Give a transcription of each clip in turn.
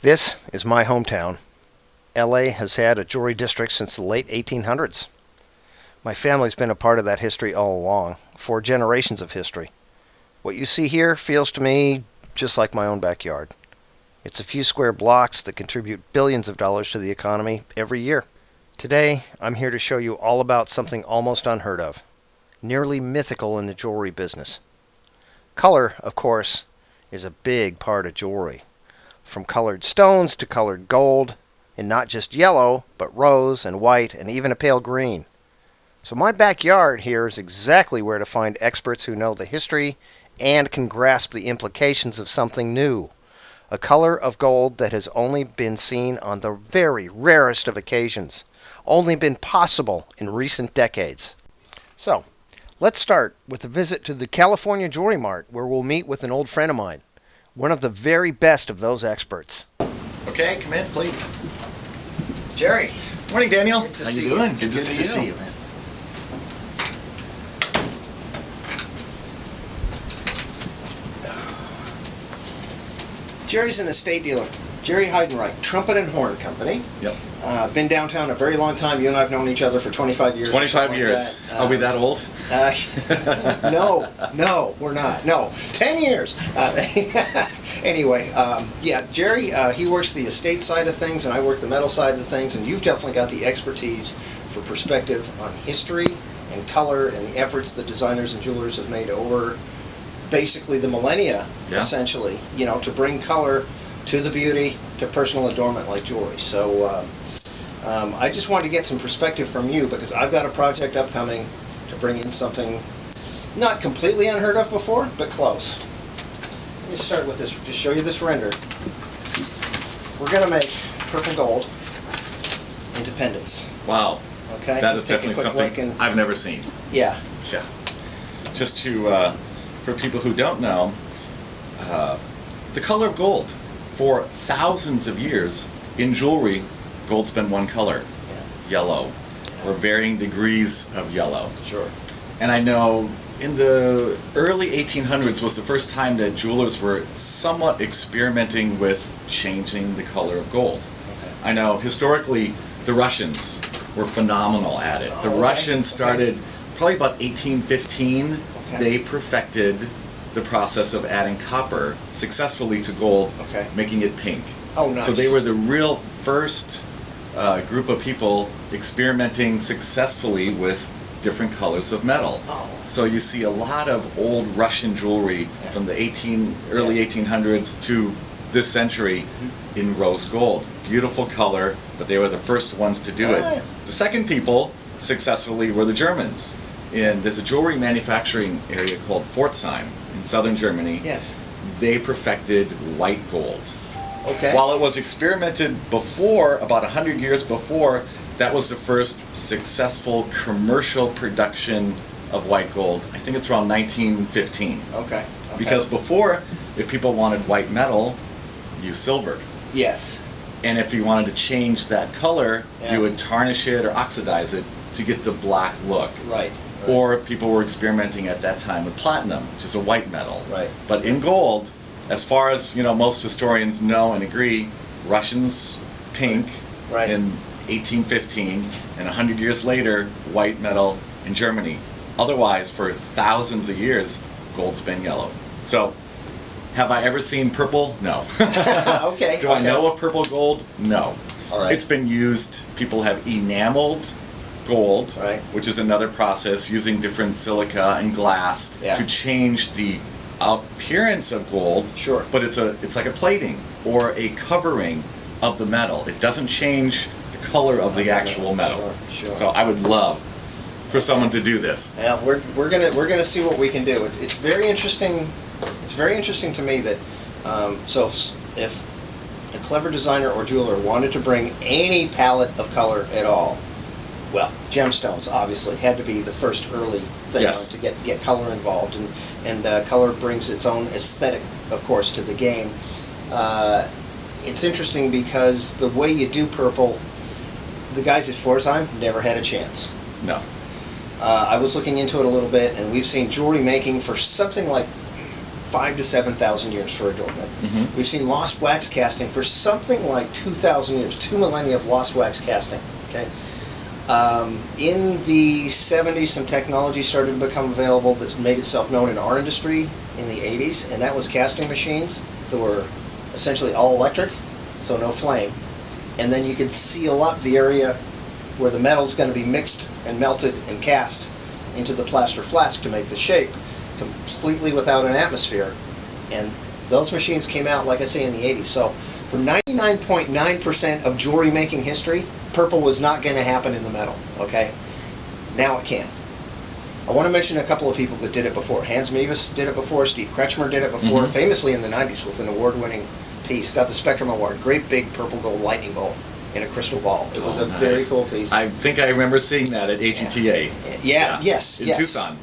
This is my hometown. LA has had a jewelry district since the late 1800s. My family's been a part of that history all along, 4 generations of history. What you see here feels to me just like my own backyard. It's a few square blocks that contribute billions of dollars to the economy every year. Today, I'm here to show you all about something almost unheard of, nearly mythical in the jewelry business. Color, of course, is a big part of jewelry. From colored stones to colored gold, and not just yellow, but rose and white and even a pale green. So my backyard here is exactly where to find experts who know the history and can grasp the implications of something new. A color of gold that has only been seen on the very rarest of occasions, only been possible in recent decades. So, let's start with a visit to the California Jewelry Mart, where we'll meet with an old friend of mine, one of the very best of those experts. Okay, come in, please. Jerry. Morning, Daniel. Good to How see you doing? you. Good to see you, man. Jerry's an estate dealer. Jerry Heidenreich, Trumpet and Horn Company. Yep. Been downtown a very long time. You and I have known each other for 25 years. 25 years. Like Are we that old? No, we're not. No, 10 years. Anyway, yeah, Jerry, he works the estate side of things, and I work the metal side of things, and you've definitely got the expertise for perspective on history and color and the efforts the designers and jewelers have made over basically the millennia, essentially, to bring color to the beauty, to personal adornment like jewelry. So I just wanted to get some perspective from you, because I've got a project upcoming to bring in something not completely unheard of before, but close. Let me start with this, just show you this render. We're going to make purple gold independence. Wow. Okay. That is definitely something I've never seen. Yeah. Yeah. Just to, for people who don't know, the color of gold. For thousands of years in jewelry, gold's been one color, yellow, or varying degrees of yellow. Sure. And I know in the early 1800s was the first time that jewelers were somewhat experimenting with changing the color of gold. Okay. I know historically the Russians were phenomenal at it. The Russians started probably about 1815. They perfected the process of adding copper successfully to gold, making it pink. Oh, nice. So they were the real first group of people experimenting successfully with different colors of metal. Oh. So you see a lot of old Russian jewelry from the early 1800s to this century in rose gold. Beautiful color, but they were the first ones to do it. The second people successfully were the Germans. And there's a jewelry manufacturing area called Pforzheim in southern Germany. Yes. They perfected white gold. Okay. While it was experimented before, about 100 years before, that was the first successful commercial production of white gold. I think it's around 1915. Okay. Because before, if people wanted white metal, you silvered. Yes. And if you wanted to change that color, you would tarnish it or oxidize it to get the black look. Right. Or people were experimenting at that time with platinum, which is a white metal. Right. But in gold, as far as most historians know and agree, Russians pink in 1815, and 100 years later, white metal in Germany. Otherwise, for thousands of years, gold's been yellow. So, have I ever seen purple? No. Okay. Do I know of purple gold? No. All right. It's been used. People have enameled gold, which is another process using different silica and glass to change the appearance of gold. Sure. But it's like a plating or a covering of the metal. It doesn't change the color of the actual metal. Sure. So I would love for someone to do this. Yeah, we're gonna see what we can do. It's very interesting. It's very interesting to me that so if a clever designer or jeweler wanted to bring any palette of color at all, well, gemstones obviously had to be the first early thing to get color involved, and color brings its own aesthetic, of course, to the game. It's interesting because the way you do purple, the guys at Pforzheim never had a chance. No. I was looking into it a little bit, and we've seen jewelry making for something like 5,000 to 7,000 years for adornment. We've seen lost wax casting for something like 2,000 years, 2 millennia of lost wax casting. Okay. In the 70s, some technology started to become available that made itself known in our industry in the 80s, and that was casting machines that were essentially all electric, so no flame. And then you could seal up the area where the metal's going to be mixed and melted and cast into the plaster flask to make the shape, completely without an atmosphere. And those machines came out, like I say, in the 80s. So for 99.9% of jewelry making history, purple was not going to happen in the metal, okay? Now it can. I want to mention a couple of people that did it before. Hans Mevis did it before, Steve Kretchmer did it before, famously in the 90s with an award-winning piece, got the Spectrum Award, great big purple gold lightning bolt in a crystal ball. It was a very cool piece. I think I remember seeing that at HETA. Yes. In Tucson.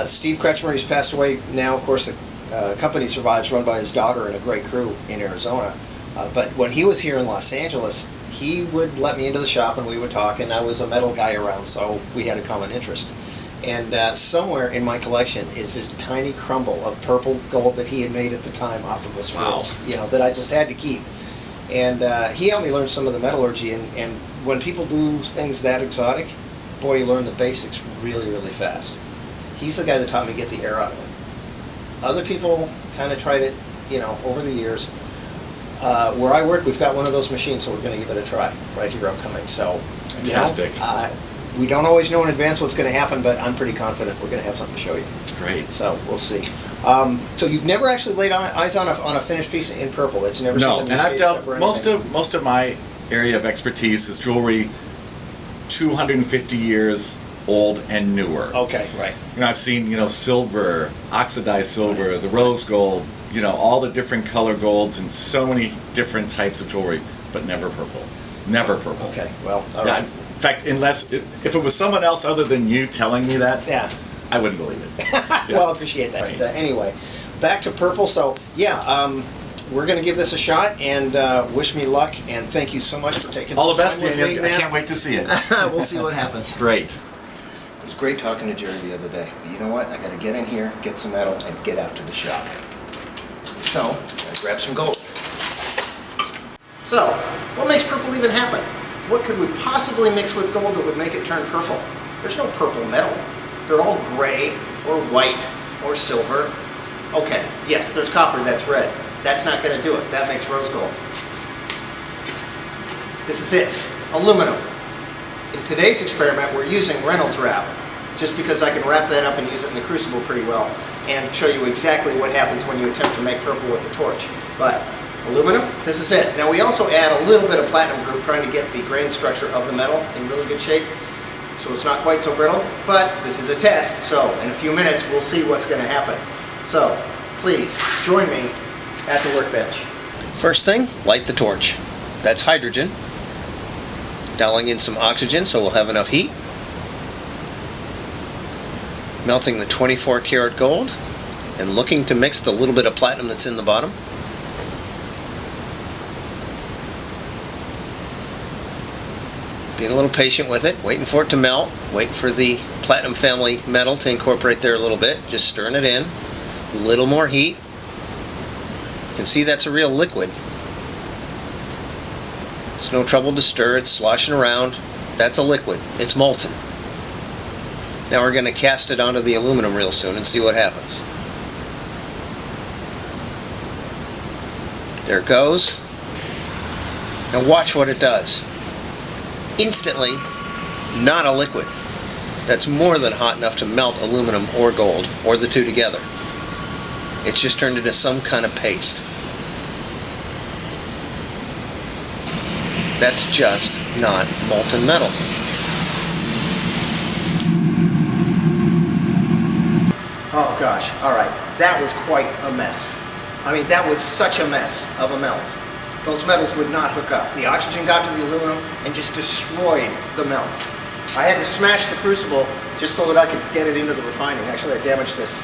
Steve Kretchmer, he's passed away now. Of course, the company survives, run by his daughter and a great crew in Arizona. But when he was here in Los Angeles, he would let me into the shop and we would talk, and I was a metal guy around, so we had a common interest. And somewhere in my collection is this tiny crumble of purple gold that he had made at the time off of a scroll, that I just had to keep. And he helped me learn some of the metallurgy, and when people do things that exotic, boy, you learn the basics really, really fast. He's the guy that taught me to get the air out of it. Other people kind of tried it, over the years. Where I work, we've got one of those machines, so we're going to give it a try right here upcoming. So, fantastic. We don't always know in advance what's going to happen, but I'm pretty confident we're going to have something to show you. Great. So we'll see. So you've never actually laid eyes on a finished piece in purple. It's never No, something and I've dealt most anything. of my area of expertise is jewelry 250 years old and newer. Okay, right. I've seen silver, oxidized silver, the rose gold, all the different color golds and so many different types of jewelry, but never purple. Never purple. Okay, well, all Yeah, right. in fact, if it was someone else other than you telling me that, Yeah. I wouldn't believe it. Well, I appreciate that. Right. But, anyway, back to purple. So, we're going to give this a shot, and wish me luck, and thank you so much for taking All the some best, time with Daniel. me, I man. can't wait to see it. We'll see what happens. Great. It was great talking to Jerry the other day, but you know what? I got to get in here, get some metal, and get out to the shop. So, I grab some gold. So, what makes purple even happen? What could we possibly mix with gold that would make it turn purple? There's no purple metal. They're all gray or white or silver. Okay, yes, there's copper that's red. That's not going to do it. That makes rose gold. This is it, aluminum. In today's experiment, we're using Reynolds wrap, just because I can wrap that up and use it in the crucible pretty well, and show you exactly what happens when you attempt to make purple with a torch. But aluminum, this is it. Now we also add a little bit of platinum group, trying to get the grain structure of the metal in really good shape, so it's not quite so brittle, but this is a test, so in a few minutes we'll see what's going to happen. So please join me at the workbench. First thing, light the torch. That's hydrogen. Dialing in some oxygen so we'll have enough heat. Melting the 24 karat gold and looking to mix the little bit of platinum that's in the bottom. Being a little patient with it, waiting for it to melt, waiting for the platinum family metal to incorporate there a little bit, just stirring it in. A little more heat. You can see that's a real liquid. It's no trouble to stir, it's sloshing around. That's a liquid, it's molten. Now we're going to cast it onto the aluminum real soon and see what happens. There it goes. Now watch what it does. Instantly, not a liquid. That's more than hot enough to melt aluminum or gold, or the two together. It's just turned into some kind of paste. That's just not molten metal. Oh gosh, alright, that was quite a mess. I mean, that was such a mess of a melt. Those metals would not hook up. The oxygen got to the aluminum and just destroyed the melt. I had to smash the crucible just so that I could get it into the refining. Actually, I damaged this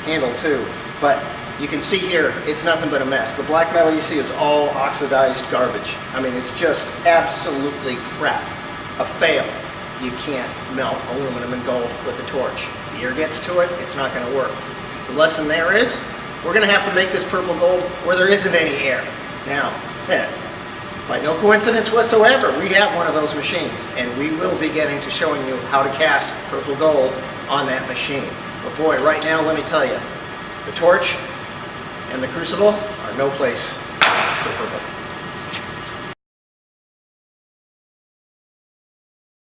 handle too. But you can see here, it's nothing but a mess. The black metal you see is all oxidized garbage. I mean, it's just absolutely crap. A fail. You can't melt aluminum and gold with a torch. The air gets to it, it's not going to work. The lesson there is, We're going to have to make this purple gold where there isn't any air. Now, by no coincidence whatsoever, we have one of those machines, and we will be getting to showing you how to cast purple gold on that machine. But boy, right now, let me tell you, the torch and the crucible are no place